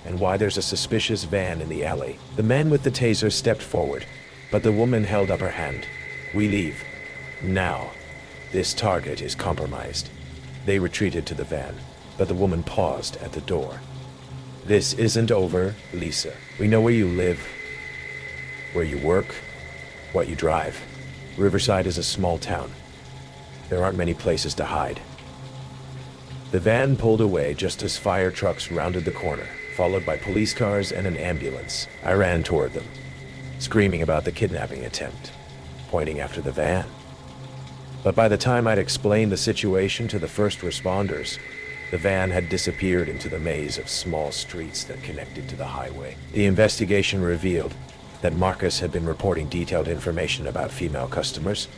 and why there's a suspicious van in the alley." The man with the taser stepped forward, but the woman held up her hand. "We leave. Now. This target is compromised." They retreated to the van, but the woman paused at the door. "This isn't over, Lisa. We know where you live, where you work, what you drive. Riverside is a small town. There aren't many places to hide." The van pulled away just as fire trucks rounded the corner, followed by police cars and an ambulance. I ran toward them, screaming about the kidnapping attempt, pointing after the van. But by the time I'd explained the situation to the first responders, the van had disappeared into the maze of small streets that connected to the highway. The investigation revealed that Marcus had been reporting detailed information about female customers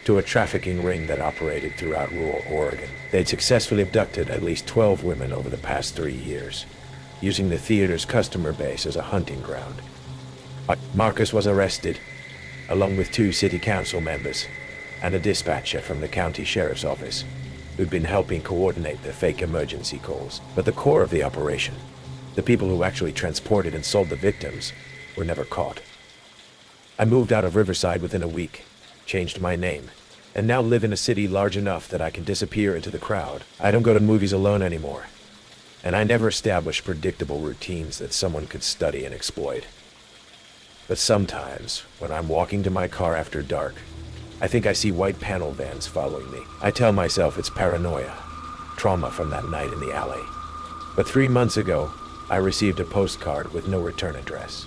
to a trafficking ring that operated throughout rural Oregon. They'd successfully abducted at least 12 women over the past 3 years, using the theater's customer base as a hunting ground. Marcus was arrested, along with 2 city council members and a dispatcher from the county sheriff's office, who'd been helping coordinate the fake emergency calls. But the core of the operation The people who actually transported and sold the victims were never caught. I moved out of Riverside within a week, changed my name, and now live in a city large enough that I can disappear into the crowd. I don't go to movies alone anymore, and I never establish predictable routines that someone could study and exploit. But sometimes, when I'm walking to my car after dark, I think I see white panel vans following me. I tell myself it's paranoia, trauma from that night in the alley. But 3 months ago, I received a postcard with no return address.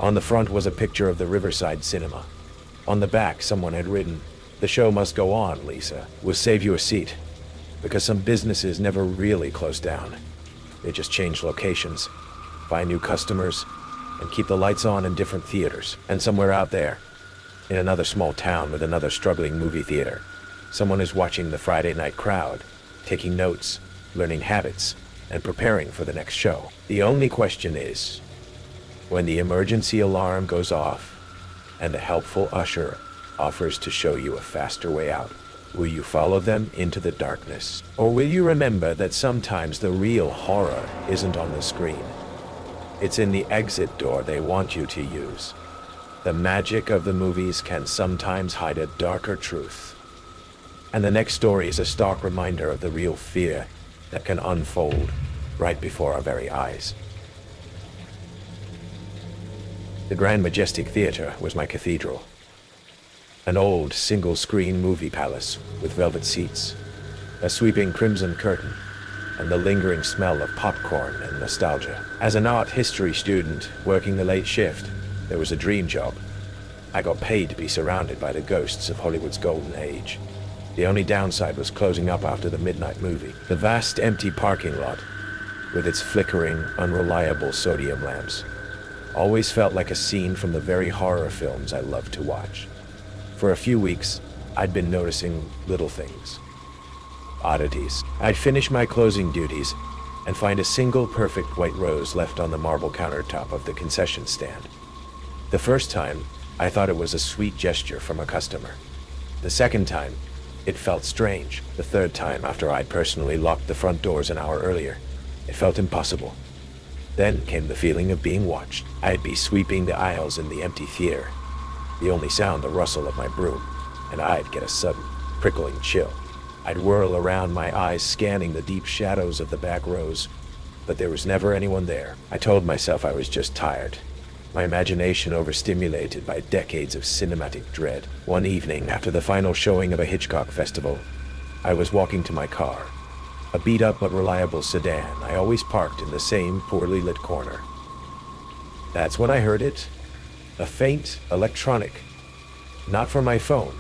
On the front was a picture of the Riverside Cinema. On the back, someone had written, "The show must go on, Lisa. We'll save you a seat." Because some businesses never really close down. They just change locations, find new customers, and keep the lights on in different theaters. And somewhere out there, in another small town with another struggling movie theater, someone is watching the Friday night crowd, taking notes, learning habits, and preparing for the next show. The only question is, when the emergency alarm goes off and a helpful usher offers to show you a faster way out, will you follow them into the darkness? Or will you remember that sometimes the real horror isn't on the screen? It's in the exit door they want you to use. The magic of the movies can sometimes hide a darker truth. And the next story is a stark reminder of the real fear that can unfold right before our very eyes. The Grand Majestic Theater was my cathedral. An old single-screen movie palace with velvet seats, a sweeping crimson curtain, and the lingering smell of popcorn and nostalgia. As an art history student working the late shift, there was a dream job. I got paid to be surrounded by the ghosts of Hollywood's golden age. The only downside was closing up after the midnight movie. The vast empty parking lot, with its flickering, unreliable sodium lamps, always felt like a scene from the very horror films I loved to watch. For a few weeks, I'd been noticing little things. Oddities. I'd finish my closing duties and find a single perfect white rose left on the marble countertop of the concession stand. The first time, I thought it was a sweet gesture from a customer. The second time, it felt strange. The third time, after I'd personally locked the front doors an hour earlier, it felt impossible. Then came the feeling of being watched. I'd be sweeping the aisles in the empty theater, the only sound the rustle of my broom, and I'd get a sudden, prickling chill. I'd whirl around, my eyes scanning the deep shadows of the back rows, but there was never anyone there. I told myself I was just tired, my imagination overstimulated by decades of cinematic dread. One evening, after the final showing of a Hitchcock festival, I was walking to my car, a beat-up but reliable sedan I always parked in the same poorly lit corner. That's when I heard it, a faint electronic. Not from my phone.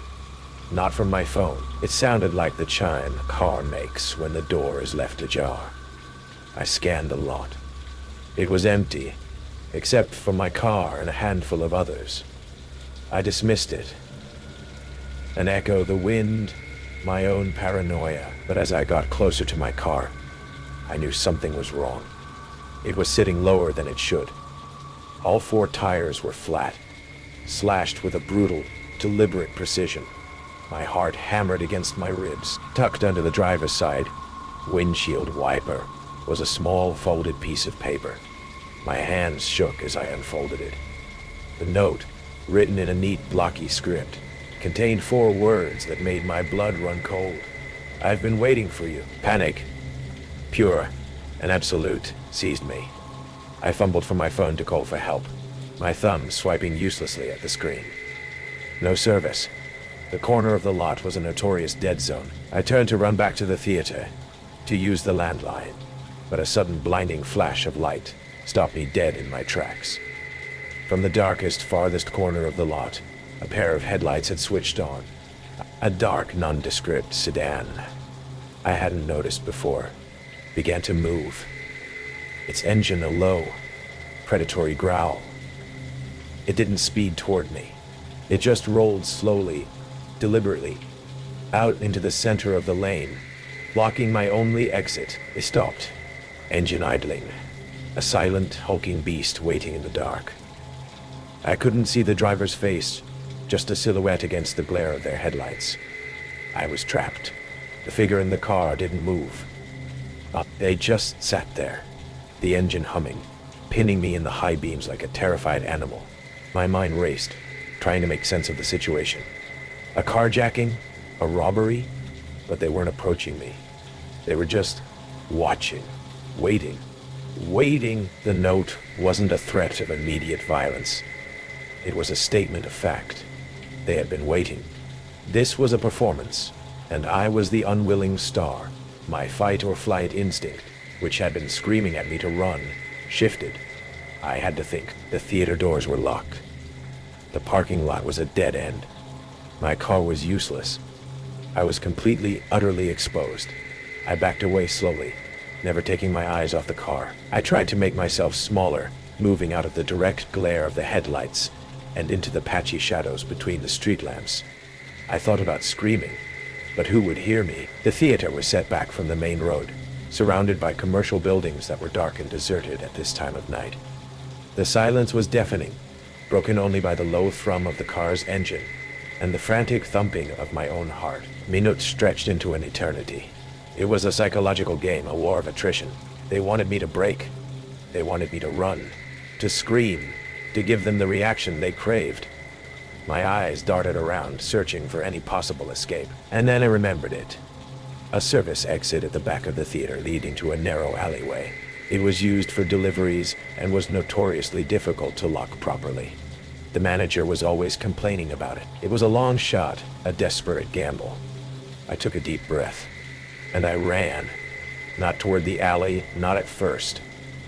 Not from my phone. It sounded like the chime a car makes when the door is left ajar. I scanned the lot. It was empty, except for my car and a handful of others. I dismissed it. An echo, the wind, my own paranoia. But as I got closer to my car, I knew something was wrong. It was sitting lower than it should. All four tires were flat, slashed with a brutal, deliberate precision. My heart hammered against my ribs. Tucked under the driver's side windshield wiper was a small folded piece of paper. My hands shook as I unfolded it. The note, written in a neat blocky script, contained 4 words that made my blood run cold. "I've been waiting for you." Panic, pure and absolute, seized me. I fumbled for my phone to call for help, my thumb swiping uselessly at the screen. No service. The corner of the lot was a notorious dead zone. I turned to run back to the theater, to use the landline, but a sudden blinding flash of light stopped me dead in my tracks. From the darkest, farthest corner of the lot, a pair of headlights had switched on. A dark, nondescript sedan I hadn't noticed before began to move, its engine a low, predatory growl. It didn't speed toward me. It just rolled slowly, deliberately, out into the center of the lane, blocking my only exit. It stopped, engine idling, a silent, hulking beast waiting in the dark. I couldn't see the driver's face, just a silhouette against the glare of their headlights. I was trapped. The figure in the car didn't move. They just sat there, the engine humming, pinning me in the high beams like a terrified animal. My mind raced, trying to make sense of the situation. A carjacking? A robbery? But they weren't approaching me. They were just watching, waiting. The note wasn't a threat of immediate violence. It was a statement of fact. They had been waiting. This was a performance, and I was the unwilling star. My fight or flight instinct, which had been screaming at me to run, shifted. I had to think. The theater doors were locked. The parking lot was a dead end. My car was useless. I was completely, utterly exposed. I backed away slowly, never taking my eyes off the car. I tried to make myself smaller, moving out of the direct glare of the headlights and into the patchy shadows between the street lamps. I thought about screaming, but who would hear me? The theater was set back from the main road, surrounded by commercial buildings that were dark and deserted at this time of night. The silence was deafening, broken only by the low thrum of the car's engine and the frantic thumping of my own heart. Minutes stretched into an eternity. It was a psychological game, a war of attrition. They wanted me to break. They wanted me to run, to scream, to give them the reaction they craved. My eyes darted around, searching for any possible escape. And then I remembered it. A service exit at the back of the theater leading to a narrow alleyway. It was used for deliveries and was notoriously difficult to lock properly. The manager was always complaining about it. It was a long shot, a desperate gamble. I took a deep breath, and I ran. Not toward the alley, not at first.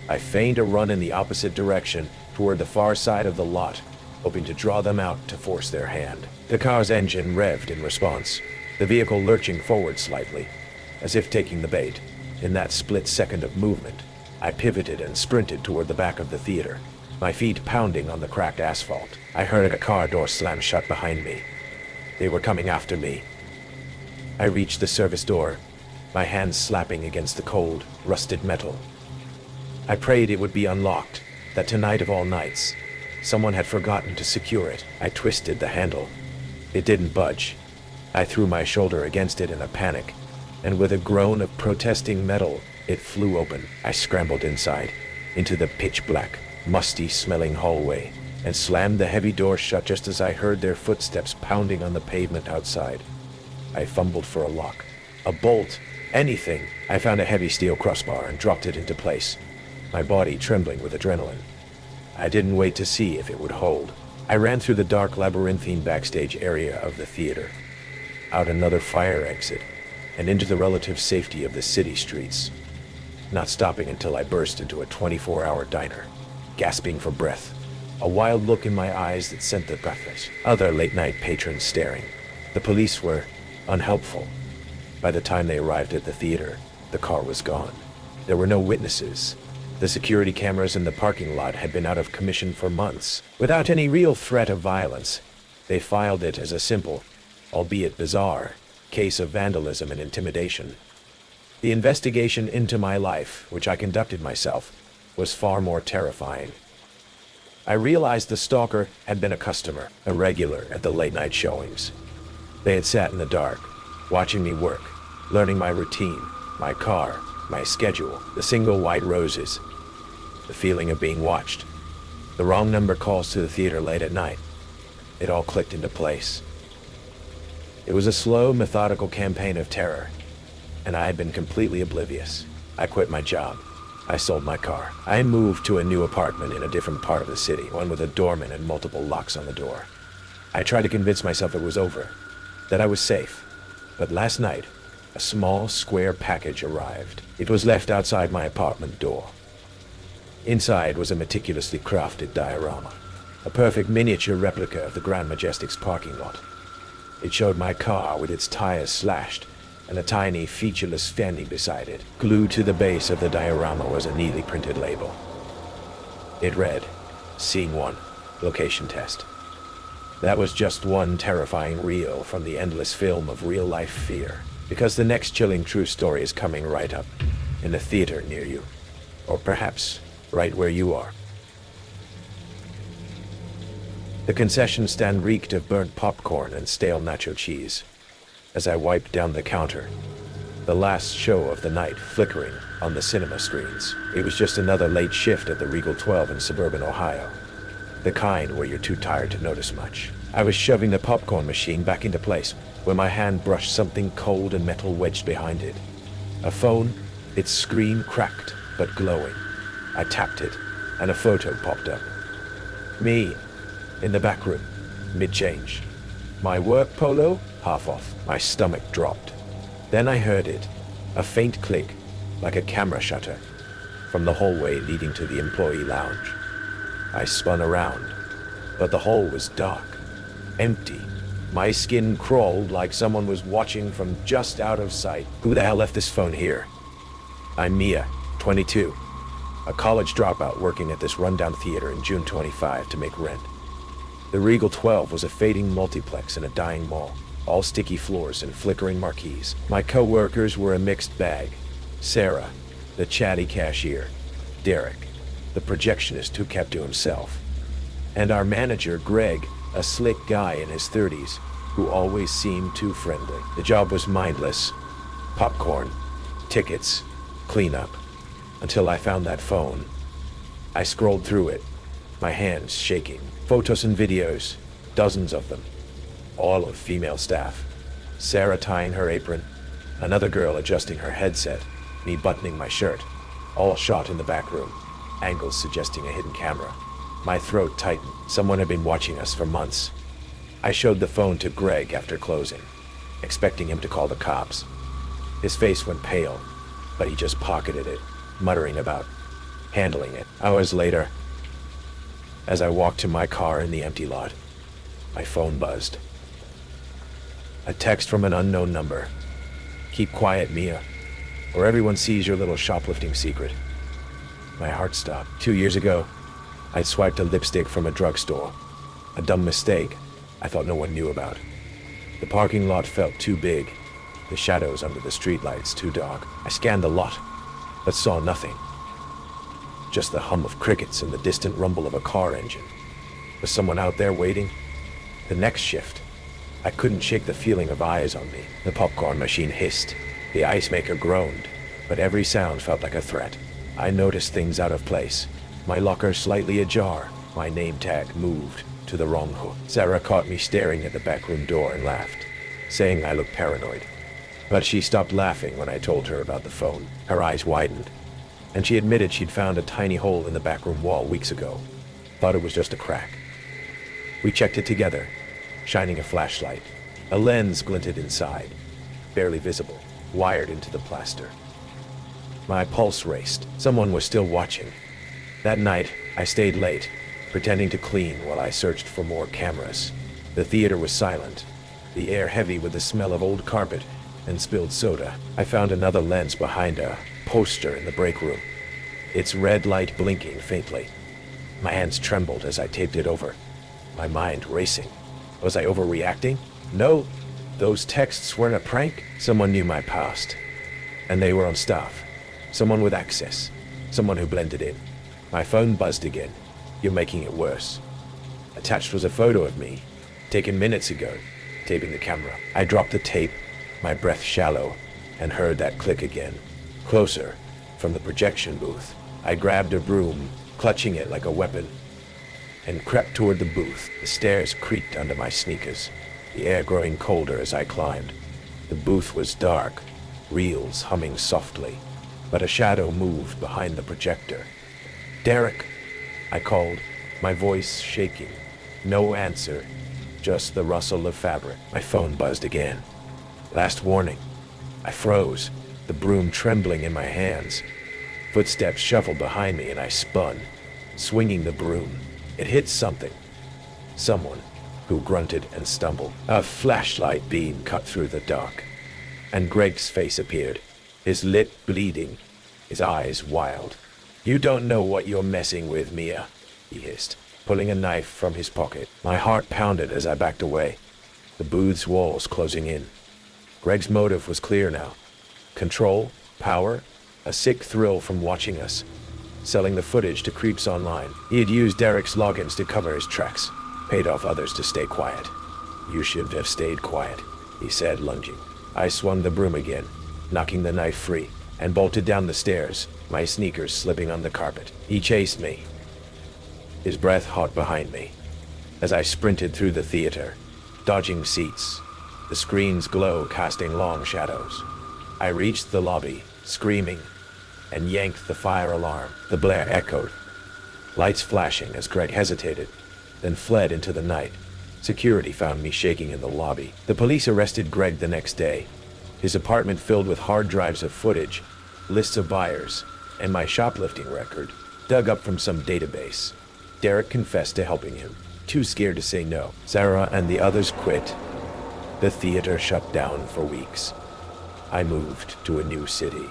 I feigned a run in the opposite direction, toward the far side of the lot, hoping to draw them out to force their hand. The car's engine revved in response, the vehicle lurching forward slightly, as if taking the bait. In that split second of movement, I pivoted and sprinted toward the back of the theater, my feet pounding on the cracked asphalt. I heard a car door slam shut behind me. They were coming after me. I reached the service door, my hands slapping against the cold, rusted metal. I prayed it would be unlocked, that tonight of all nights, someone had forgotten to secure it. I twisted the handle. It didn't budge. I threw my shoulder against it in a panic, and with a groan of protesting metal, it flew open. I scrambled inside, into the pitch-black, musty-smelling hallway, and slammed the heavy door shut just as I heard their footsteps pounding on the pavement outside. I fumbled for a lock, a bolt, anything. I found a heavy steel crossbar and dropped it into place, my body trembling with adrenaline. I didn't wait to see if it would hold. I ran through the dark labyrinthine backstage area of the theater, out another fire exit, and into the relative safety of the city streets, not stopping until I burst into a 24-hour diner, gasping for breath, a wild look in my eyes that sent the breathless. Other late-night patrons staring. The police were unhelpful. By the time they arrived at the theater, the car was gone. There were no witnesses. The security cameras in the parking lot had been out of commission for months. Without any real threat of violence, they filed it as a simple, albeit bizarre, case of vandalism and intimidation. The investigation into my life, which I conducted myself, was far more terrifying. I realized the Stalker had been a customer, a regular at the late-night showings. They had sat in the dark, watching me work, learning my routine, my car, my schedule, the single white roses, the feeling of being watched, the wrong number calls to the theater late at night. It all clicked into place. It was a slow, methodical campaign of terror, and I had been completely oblivious. I quit my job. I sold my car. I moved to a new apartment in a different part of the city, one with a doorman and multiple locks on the door. I tried to convince myself it was over, that I was safe. But last night, a small, square package arrived. It was left outside my apartment door. Inside was a meticulously crafted diorama, a perfect miniature replica of the Grand Majestic's parking lot. It showed my car with its tires slashed, and a tiny, featureless standing beside it. Glued to the base of the diorama was a neatly printed label. It read, Scene 1, Location Test. That was just one terrifying reel from the endless film of real-life fear, because the next chilling true story is coming right up, in a theater near you, or perhaps right where you are. The concession stand reeked of burnt popcorn and stale nacho cheese. As I wiped down the counter, The last show of the night flickering on the cinema screens. It was just another late shift at the Regal 12 in suburban Ohio. The kind where you're too tired to notice much. I was shoving the popcorn machine back into place when my hand brushed something cold and metal wedged behind it. A phone, its screen cracked but glowing. I tapped it, and a photo popped up. Me, in the back room, mid-change. My work polo, half off. My stomach dropped. Then I heard it, a faint click, like a camera shutter, from the hallway leading to the employee lounge. I spun around, but the hall was dark, empty. My skin crawled like someone was watching from just out of sight. Who the hell left this phone here? I'm Mia, 22, a college dropout working at this rundown theater in June 25 to make rent. The Regal 12 was a fading multiplex in a dying mall, all sticky floors and flickering marquees. My co-workers were a mixed bag. Sarah, the chatty cashier. Derek, the projectionist who kept to himself. And our manager, Greg, a slick guy in his 30s, who always seemed too friendly. The job was mindless. Popcorn, tickets, cleanup, until I found that phone. I scrolled through it, my hands shaking. Photos and videos, dozens of them, all of female staff. Sarah tying her apron, another girl adjusting her headset, me buttoning my shirt, all shot in the back room, angles suggesting a hidden camera. My throat tightened. Someone had been watching us for months. I showed the phone to Greg after closing, expecting him to call the cops. His face went pale, but he just pocketed it, muttering about handling it. Hours later, as I walked to my car in the empty lot, my phone buzzed. A text from an unknown number. Keep quiet, Mia, or everyone sees your little shoplifting secret. My heart stopped. 2 years ago, I'd swiped a lipstick from a drugstore. A dumb mistake I thought no one knew about. The parking lot felt too big, the shadows under the streetlights too dark. I scanned the lot, but saw nothing. Just the hum of crickets and the distant rumble of a car engine. Was someone out there waiting? The next shift, I couldn't shake the feeling of eyes on me. The popcorn machine hissed. The ice maker groaned, but every sound felt like a threat. I noticed things out of place. My locker slightly ajar. My name tag moved to the wrong hook. Sarah caught me staring at the back room door and laughed, saying I looked paranoid. But she stopped laughing when I told her about the phone. Her eyes widened, and she admitted she'd found a tiny hole in the backroom wall weeks ago. Thought it was just a crack. We checked it together, shining a flashlight. A lens glinted inside, barely visible, wired into the plaster. My pulse raced. Someone was still watching. That night, I stayed late, pretending to clean while I searched for more cameras. The theater was silent, the air heavy with the smell of old carpet and spilled soda. I found another lens behind a poster in the break room, its red light blinking faintly. My hands trembled as I taped it over, my mind racing. Was I overreacting? No, those texts weren't a prank. Someone knew my past, and they were on staff. Someone with access, someone who blended in. My phone buzzed again. You're making it worse. Attached was a photo of me, taken minutes ago, taping the camera. I dropped the tape, my breath shallow, and heard that click again. Closer, from the projection booth. I grabbed a broom, clutching it like a weapon, and crept toward the booth. The stairs creaked under my sneakers, the air growing colder as I climbed. The booth was dark, reels humming softly, but a shadow moved behind the projector. Derek, I called, my voice shaking. No answer, just the rustle of fabric. My phone buzzed again. Last warning. I froze, the broom trembling in my hands. Footsteps shuffled behind me and I spun, swinging the broom. It hit something. Someone who grunted and stumbled. A flashlight beam cut through the dark, and Greg's face appeared, his lip bleeding, his eyes wild. You don't know what you're messing with, Mia, he hissed, pulling a knife from his pocket. My heart pounded as I backed away, the booth's walls closing in. Greg's motive was clear now. Control, power, a sick thrill from watching us, selling the footage to creeps online. He had used Derek's logins to cover his tracks, paid off others to stay quiet. You should have stayed quiet, he said, lunging. I swung the broom again, knocking the knife free, and bolted down the stairs, my sneakers slipping on the carpet. He chased me, his breath hot behind me, as I sprinted through the theater, dodging seats, the screen's glow casting long shadows. I reached the lobby, screaming, and yanked the fire alarm. The blare echoed, lights flashing as Greg hesitated, then fled into the night. Security found me shaking in the lobby. The police arrested Greg the next day, his apartment filled with hard drives of footage, lists of buyers, and my shoplifting record, dug up from some database. Derek confessed to helping him, too scared to say no. Sarah and the others quit. The theater shut down for weeks. I moved to a new city,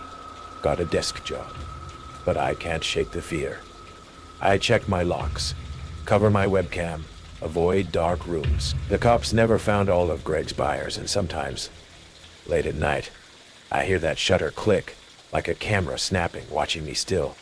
got a desk job, but I can't shake the fear. I check my locks, cover my webcam, avoid dark rooms. The cops never found all of Greg's buyers, and sometimes, late at night, I hear that shutter click, like a camera snapping, watching me still.